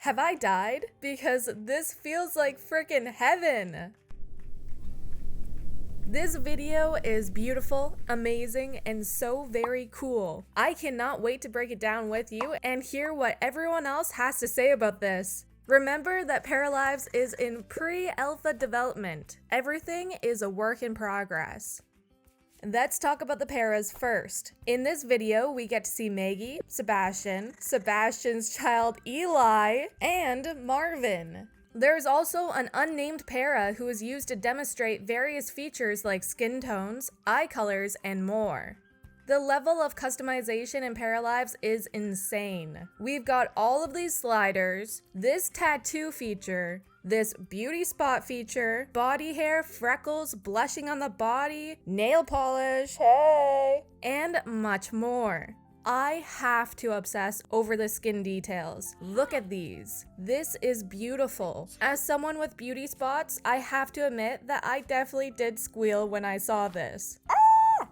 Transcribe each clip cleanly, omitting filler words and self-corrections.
Have I died? Because this feels like frickin' heaven. This video is beautiful, amazing, and so very cool. I cannot wait to break it down with you and hear what everyone else has to say about this. Remember that Paralives is in pre-alpha development. Everything is a work in progress. Let's talk about the paras first. In this video, we get to see Maggie, Sebastian, Sebastian's child Eli, and Marvin. There's also an unnamed para who is used to demonstrate various features like skin tones, eye colors, and more. The level of customization in Paralives is insane. We've got all of these sliders, this tattoo feature, this beauty spot feature, body hair, freckles, blushing on the body, nail polish, hey, and much more. I have to obsess over the skin details. Look at these. This is beautiful. As someone with beauty spots, I have to admit that I definitely did squeal when I saw this.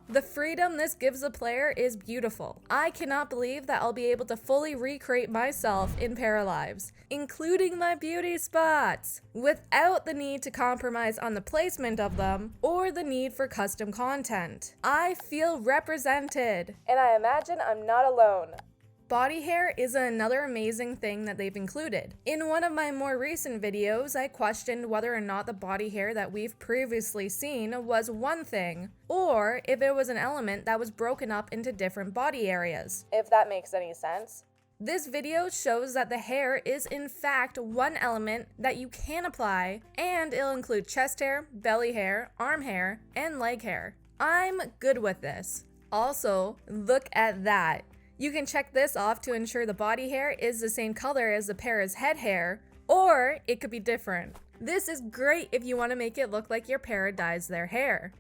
The freedom this gives the player is beautiful. I cannot believe that I'll be able to fully recreate myself in Paralives, including my beauty spots, without the need to compromise on the placement of them or the need for custom content. I feel represented, and I imagine I'm not alone. Body hair is another amazing thing that they've included. In one of my more recent videos, I questioned whether or not the body hair that we've previously seen was one thing, or if it was an element that was broken up into different body areas, if that makes any sense. This video shows that the hair is in fact one element that you can apply, and it'll include chest hair, belly hair, arm hair, and leg hair. I'm good with this. Also, look at that. You can check this off to ensure the body hair is the same color as the para's head hair, or it could be different. This is great if you want to make it look like your para dyes their hair.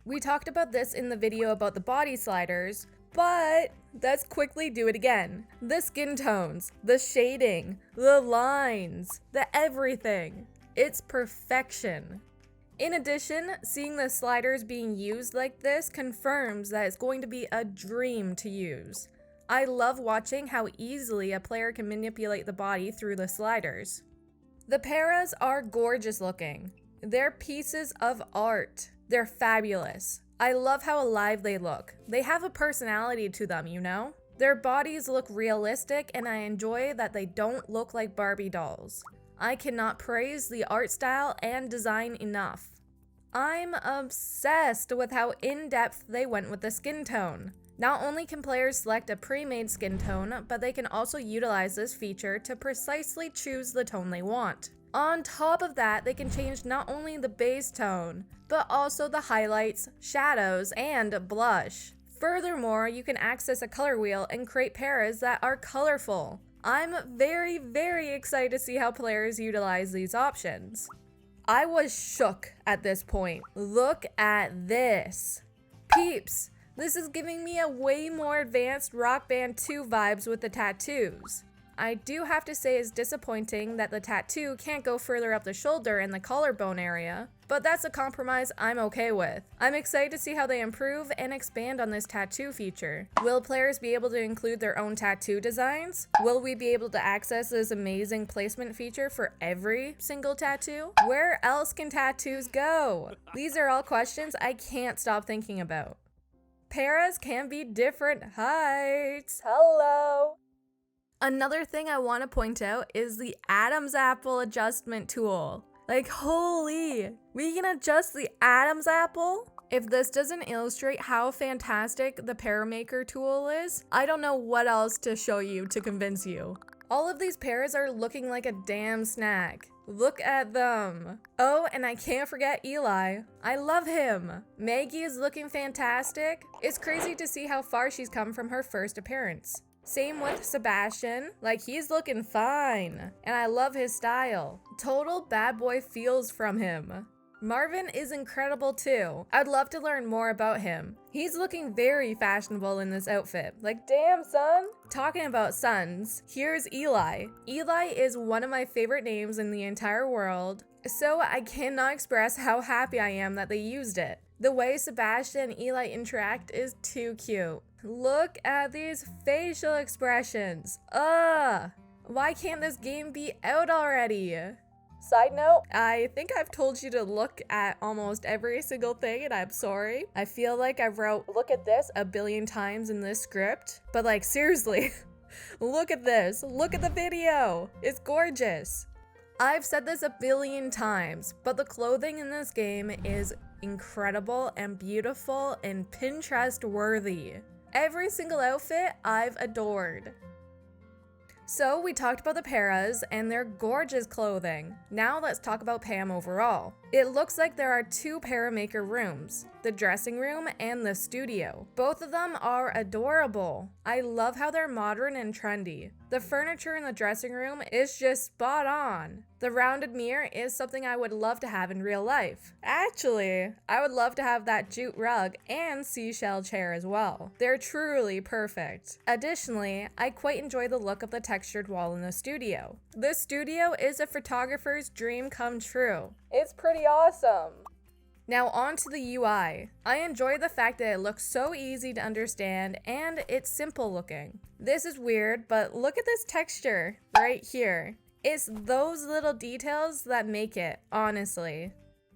We talked about this in the video about the body sliders, but let's quickly do it again. The skin tones, the shading, the lines, the everything. It's perfection. In addition, seeing the sliders being used like this confirms that it's going to be a dream to use. I love watching how easily a player can manipulate the body through the sliders. The paras are gorgeous looking. They're pieces of art. They're fabulous. I love how alive they look. They have a personality to them, you know? Their bodies look realistic, and I enjoy that they don't look like Barbie dolls. I cannot praise the art style and design enough. I'm obsessed with how in-depth they went with the skin tone. Not only can players select a pre-made skin tone, but they can also utilize this feature to precisely choose the tone they want. On top of that, they can change not only the base tone, but also the highlights, shadows, and blush. Furthermore, you can access a color wheel and create paras that are colorful. I'm very, very excited to see how players utilize these options. I was shook at this point. Look at this. Peeps! This is giving me a way more advanced Rock Band 2 vibes with the tattoos. I do have to say it's disappointing that the tattoo can't go further up the shoulder and the collarbone area, but that's a compromise I'm okay with. I'm excited to see how they improve and expand on this tattoo feature. Will players be able to include their own tattoo designs? Will we be able to access this amazing placement feature for every single tattoo? Where else can tattoos go? These are all questions I can't stop thinking about. Paras can be different heights. Hello. Another thing I want to point out is the Adam's apple adjustment tool. Like, holy, we can adjust the Adam's apple? If this doesn't illustrate how fantastic the Paramaker tool is, I don't know what else to show you to convince you. All of these paras are looking like a damn snack. Look at them. Oh, and I can't forget Eli. I love him. Maggie is looking fantastic. It's crazy to see how far she's come from her first appearance. Same with Sebastian, like he's looking fine. And I love his style. Total bad boy feels from him. Marvin is incredible too. I'd love to learn more about him. He's looking very fashionable in this outfit. Like, damn son. Talking about sons, here's Eli. Eli is one of my favorite names in the entire world, so I cannot express how happy I am that they used it. The way Sebastian and Eli interact is too cute. Look at these facial expressions. Ugh. Why can't this game be out already? Side note, I think I've told you to look at almost every single thing and I'm sorry. I feel like I wrote look at this a billion times in this script, but like seriously, look at this. Look at the video. It's gorgeous. I've said this a billion times, but the clothing in this game is incredible and beautiful and Pinterest worthy. Every single outfit I've adored. So we talked about the paras and their gorgeous clothing. Now let's talk about Pam overall. It looks like there are two Paramaker rooms, the dressing room and the studio. Both of them are adorable. I love how they're modern and trendy. The furniture in the dressing room is just spot on. The rounded mirror is something I would love to have in real life. Actually, I would love to have that jute rug and seashell chair as well. They're truly perfect. Additionally, I quite enjoy the look of the textured wall in the studio. This studio is a photographer's dream come true. It's pretty awesome. Now on to the UI. I enjoy the fact that it looks so easy to understand and it's simple looking. This is weird, but look at this texture right here. It's those little details that make it, honestly.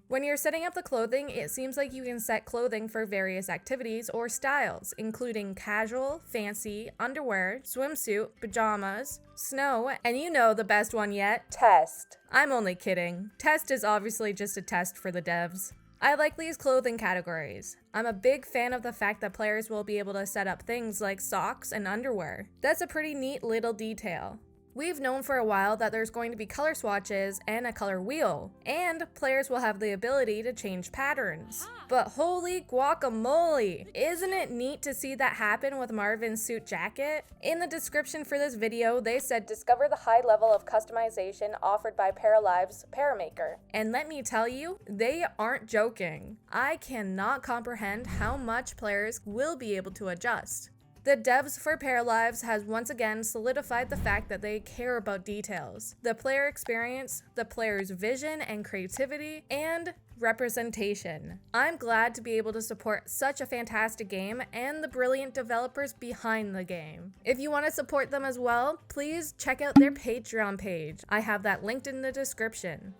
When you're setting up the clothing, it seems like you can set clothing for various activities or styles, including casual, fancy, underwear, swimsuit, pajamas, snow, and you know the best one yet, test. I'm only kidding. Test is obviously just a test for the devs. I like these clothing categories. I'm a big fan of the fact that players will be able to set up things like socks and underwear. That's a pretty neat little detail. We've known for a while that there's going to be color swatches and a color wheel, and players will have the ability to change patterns. But holy guacamole! Isn't it neat to see that happen with Marvin's suit jacket? In the description for this video, they said discover the high level of customization offered by Paralives Paramaker. And let me tell you, they aren't joking. I cannot comprehend how much players will be able to adjust. The devs for Paralives has once again solidified the fact that they care about details, the player experience, the player's vision and creativity, and representation. I'm glad to be able to support such a fantastic game and the brilliant developers behind the game. If you want to support them as well, please check out their Patreon page. I have that linked in the description.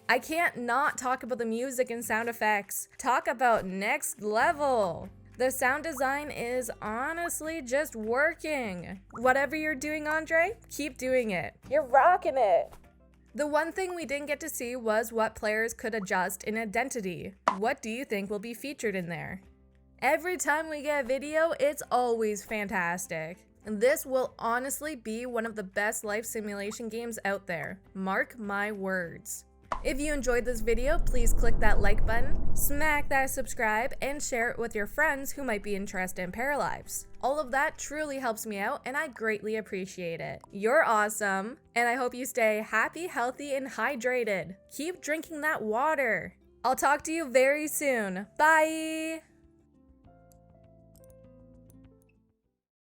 I can't not talk about the music and sound effects. Talk about next level. The sound design is honestly just working. Whatever you're doing, Andre, keep doing it. You're rocking it. The one thing we didn't get to see was what players could adjust in Identity. What do you think will be featured in there? Every time we get a video, it's always fantastic. This will honestly be one of the best life simulation games out there. Mark my words. If you enjoyed this video, please click that like button, smack that subscribe, and share it with your friends who might be interested in Paralives. All of that truly helps me out and I greatly appreciate it. You're awesome, and I hope you stay happy, healthy, and hydrated. Keep drinking that water. I'll talk to you very soon. Bye!